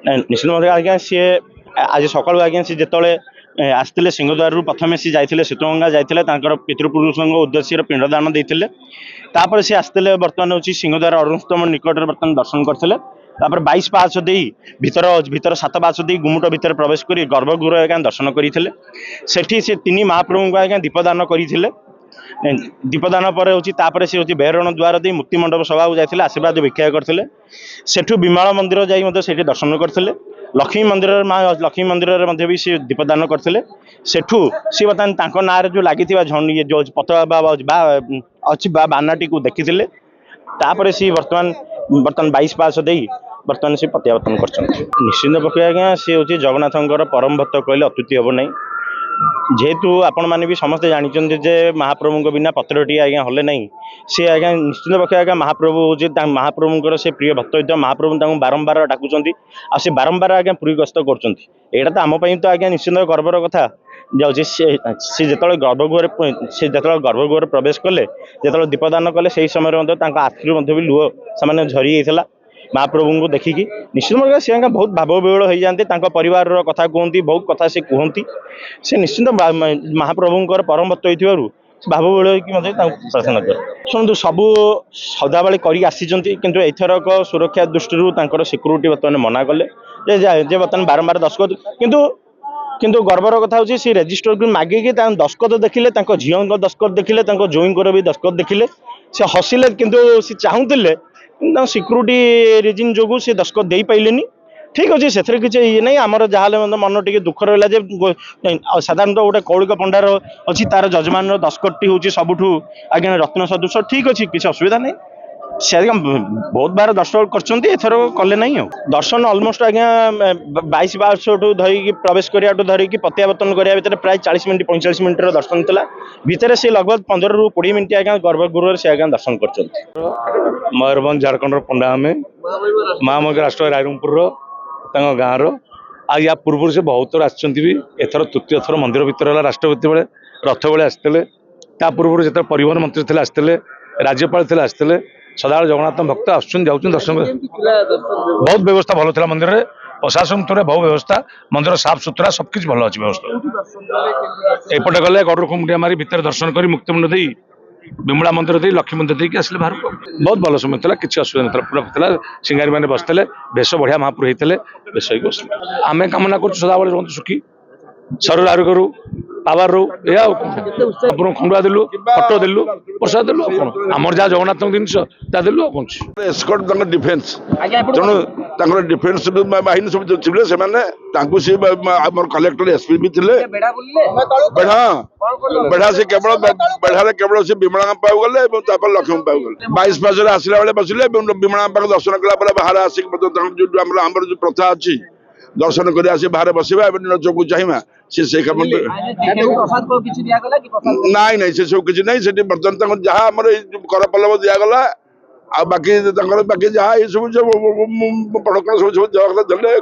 निश्चित भाव आज्ञा सी आज सकालू आज्ञा सी जिते आसते सिंहद्वार प्रथम सी जाते शीतगंगा जाते पितृपुरुष उद्देश्य पिंडदान देते सी आसते बर्तमान हूँ सिंहद्वार अरुणस्तम निकट बर्तमान दर्शन करते 22 पाहाच भीतर भीतर 7 पाहाच गुमुट भीतर प्रवेश कर गर्भगृह आज्ञा दर्शन करते से तीन महाप्रभु को आज्ञा दीपदान करते दीपदान पर हूँ सी हूँ बेहरण द्वार दे मुक्तिमंडप सभा को जाते आशीर्वाद भिक्षा करते सेठू विमाल मंदिर जाइए दर्शन करते लक्ष्मी मंदिर माँ लक्ष्मी मंदिर भी सी दीपदान करते सेठू सी बर्तमान ना जो लगी ये जो पतला अच्छी बानाटी को देखी सी बर्तमान 22 पास बर्तमान से प्रत्यावर्तन कर निश्चिंत पक्ष आज्ञा सी हूँ जगन्नाथ परम भक्त कहले अत्युक्ति हम ना जेहेतु आपण मैंने भी समस्ते जानते जे महाप्रभु बिना पत्रटी आज्ञा हले नहीं सी आज्ञा निश्चित पक्ष आज्ञा महाप्रभु हूँ महाप्रभुंर से प्रिय भक्त होता महाप्रभु बारंबार डाकुंट आ बारंबार आज्ञा पुरी गस्त कर तो आम तो आज्ञा निश्चित गर्वर कथा जाऊँगी सी जो गर्भगृह प्रवेश कले जो दीपदान कले से समय आखिर भी लुह से झरी जाता महाप्रभु को देखिकी निश्चित भाव सी बहुत भावविहल हो जाते परिवार कथा कहती बहुत कथा से कहती से निश्चित महाप्रभुंर परम भक्त हो भावविहल होकर प्रार्थना कर शुणु सबू सदाबे कर एथरक सुरक्षा दृष्टि सिक्यूरीटी बर्तमान मना कले बर्तमान बारंबार दस्खत किंतु गर्वर कथा हूँ सी रेजिस्टर को मागिकी दस्खत देखिले झील दस्खत देखिले जोईंर भी दस्खत देखिले से हसिले किंतु सी चाहूले सिक्यूरीटी रिजिन जो सी दस्खत दे पाइलेनी ठीक अच्छे से किसी ये नहीं आमर जहाँ मन टे दुख रहा साधारणतः गोटे कौलिक पंडार अच्छी तार जजमान दस्खत हूँ सबुठ आज्ञा रत्न सदृश ठीक अच्छे किसी असुविधा नहीं से आज्ञा बहुत बार दर्शन कर कले ना दर्शन अलमोस्ट आज्ञा 22 पाहाच धरिकी प्रवेश करने धरिकी प्रत्यावर्तन करने भितर प्राय 40 मिनट 45 मिनट दर्शन था भितर से लगभग 15 ରୁ 20 मिनट आज्ञा गर्भगृह से आज्ञा दर्शन कर मयूरभंज झारखंड पंडा में महामंग राष्ट्र रायरंगपुर गाँव आज या पूर्व से बहुत थर आथर तृतीय थर मंदिर भर राष्ट्रपति बेले रथ बेले आसते पूर्व जो परिवहन मंत्री थे आसते राज्यपाल थे आसते सदाबले जगन्नाथ भक्त आसुन दर्शन बहुत व्यवस्था भल था मंदिर में प्रशासन थोड़े बहुत व्यवस्था मंदिर साफ सुतरा सबकि भल अच्छी व्यवस्था एपटे गले गरुड़ खुमुटिया मारी भितर दर्शन कर मुक्तिमंड दे विमला मंदिर दे लक्ष्मी मंदिर देके आसले बाहर बहुत भल समय था किसी असुविधा ना पूरा सिंगारी मैंने बसते भेष बढ़िया महापुर होते भेष आम कामना कर सदाबले रुहतु सुखी शरीर आरोग्य करू पावर रू या खंडुआ देलु फटो देलु प्रसाद देलु आमर जहाँ जगन्नाथ जिनस देलु एस्कॉर्ट डिफेन्स तेणु डिफेन्स बाहिनी सब थे से कलेक्टर एसपी भी थे बेढ़ा बेढ़ा से केवल बेढ़ा केवल से विमला पाक गले लक्ष्मी पाक गले 22 पास आसला बेले बसिले विमला पाक दर्शन कला बाहर आसिक जो प्रथा अच्छी दर्शन कर आसी बाहर बसवा जो चाहिए से नाई नाई से सब किसी नहीं बर्तमान जहाँ आम कर पल्लव दिगला बाकी जहाँ ये सब पड़का सब देले